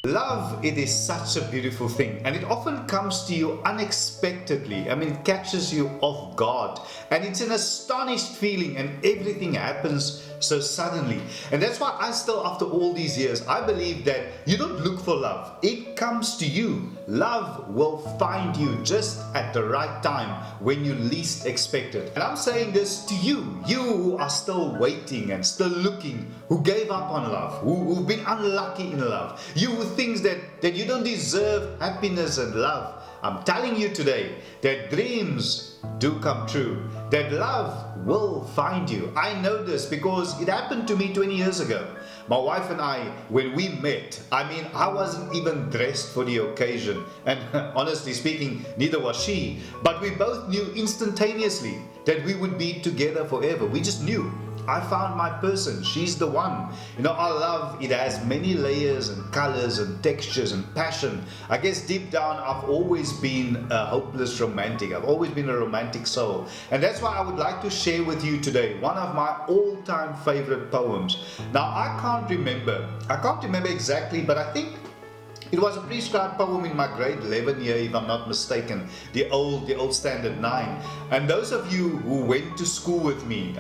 Love, it is such a beautiful thing, and it often comes to you unexpectedly. I mean, it catches you off guard, and it's an astonished feeling, and everything happens so suddenly. And that's why I still, after all these years, I believe that you don't look for love, it comes to you. Love will find you just at the right time when you least expect it. And I'm saying this to you, you who are still waiting and still looking, who gave up on love, who've been unlucky in love, you who thinks that you don't deserve happiness and love. I'm telling you today that dreams do come true, that love will find you. I know this because it happened to me 20 years ago. My wife and I, when we met, I wasn't even dressed for the occasion, and honestly speaking, neither was she, but we both knew instantaneously that we would be together forever. We just knew. I found my person. She's the one. Our love, it has many layers and colors and textures and passion. I guess deep down, I've always been a hopeless romantic. I've always been a romantic soul. And that's why I would like to share with you today one of my all-time favorite poems. Now, I can't remember exactly, but I think it was a prescribed poem in my grade 11 year, if I'm not mistaken, the old standard 9. And those of you who went to school with me,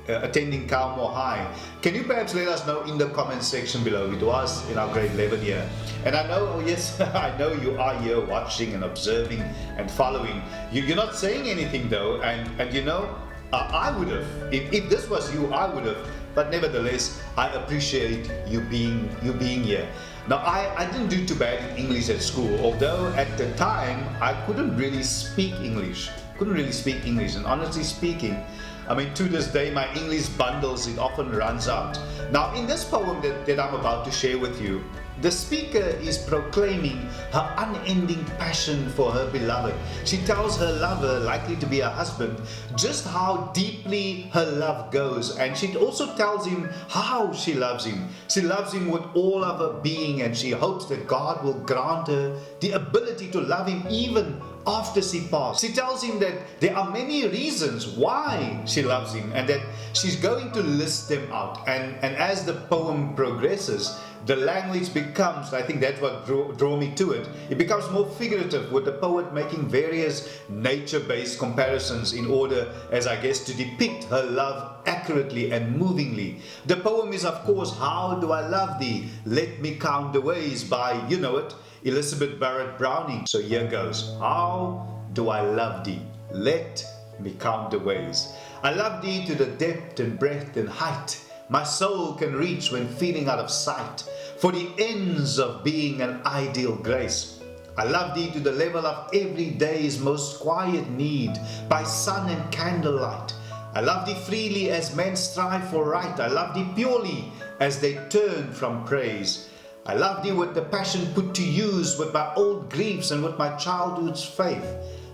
attending Calmore High, can you perhaps let us know in the comment section below? It was in our grade 11 year. And I know, oh yes, I know you are here watching and observing and following. You're not saying anything though, and I would have, if this was you, I would have. But nevertheless, I appreciate you being here. Now, I didn't do too bad in English at school, although at the time I couldn't really speak English. And honestly speaking, to this day, my English bundles, it often runs out. Now, in this poem that I'm about to share with you, the speaker is proclaiming her unending passion for her beloved. She tells her lover, likely to be her husband, just how deeply her love goes. And she also tells him how she loves him. She loves him with all of her being, and she hopes that God will grant her the ability to love him even after she passed. She tells him that there are many reasons why she loves him and that she's going to list them out. And as the poem progresses, the language becomes, I think that's what drew me to it, it becomes more figurative, with the poet making various nature-based comparisons in order, as I guess, to depict her love accurately and movingly. The poem is, of course, How Do I Love Thee? Let Me Count the Ways by, you know it, Elizabeth Barrett Browning. So here goes. How do I love thee? Let me count the ways. I love thee to the depth and breadth and height my soul can reach when feeling out of sight, for the ends of being an ideal grace. I love thee to the level of every day's most quiet need, by sun and candlelight. I love thee freely as men strive for right. I love thee purely as they turn from praise. I love thee with the passion put to use, with my old griefs and with my childhood's faith.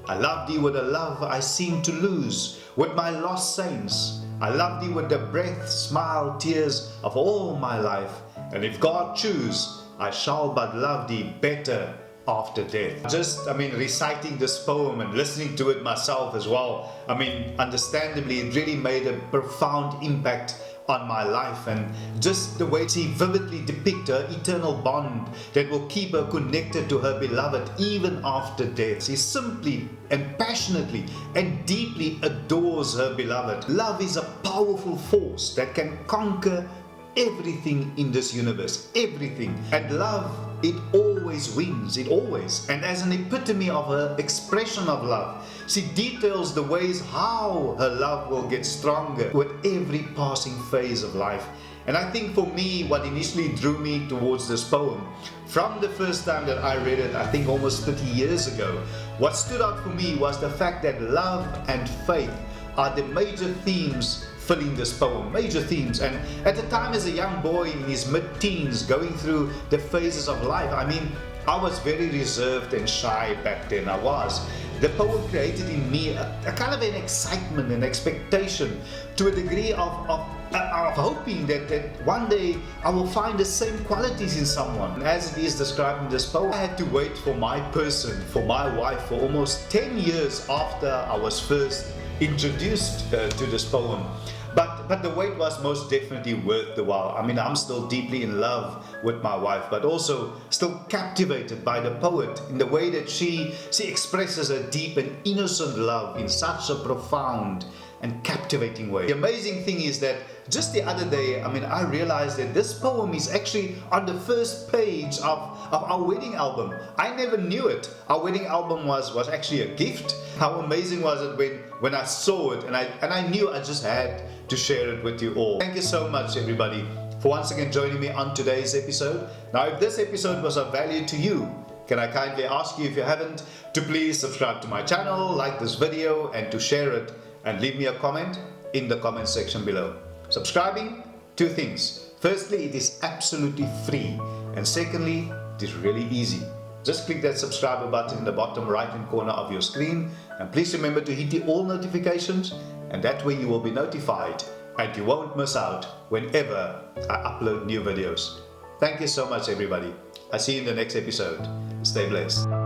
I love thee with a love I seem to lose, with my lost saints. I love thee with the breath, smile, tears of all my life. And if God choose, I shall but love thee better after death. Just, reciting this poem and listening to it myself as well, understandably, it really made a profound impact on my life, and just the way she vividly depicts her eternal bond that will keep her connected to her beloved even after death. She simply and passionately and deeply adores her beloved. Love is a powerful force that can conquer everything in this universe, everything. And love, it always wins, it always. And as an epitome of her expression of love, she details the ways how her love will get stronger with every passing phase of life. And I think for me, what initially drew me towards this poem, from the first time that I read it, I think almost 30 years ago, what stood out for me was the fact that love and faith are the major themes filling this poem, major themes. And at the time, as a young boy in his mid-teens, going through the phases of life, I was very reserved and shy back then. I was. The poem created in me a kind of an excitement and expectation, to a degree of hoping that one day I will find the same qualities in someone as it is described in this poem. I had to wait for my person, for my wife, for almost 10 years after I was first introduced to this poem. But the wait was most definitely worth the while. I mean, I'm still deeply in love with my wife, but also still captivated by the poet in the way that she expresses a deep and innocent love in such a profound and captivating way. The amazing thing is that just the other day, I mean, I realized that this poem is actually on the first page of our wedding album. I never knew it. Our wedding album was actually a gift. How amazing was it when I saw it, and I knew I just had to share it with you all. Thank you so much, everybody, for once again joining me on today's episode. Now, if this episode was of value to you, can I kindly ask you, if you haven't, to please subscribe to my channel, like this video, and to share it, and leave me a comment in the comment section below. Subscribing, two things. Firstly, it is absolutely free, and secondly, it is really easy. Just click that subscribe button in the bottom right hand corner of your screen, and please remember to hit the all notifications, and that way you will be notified and you won't miss out whenever I upload new videos. Thank you so much, everybody. I'll see you in the next episode. Stay blessed.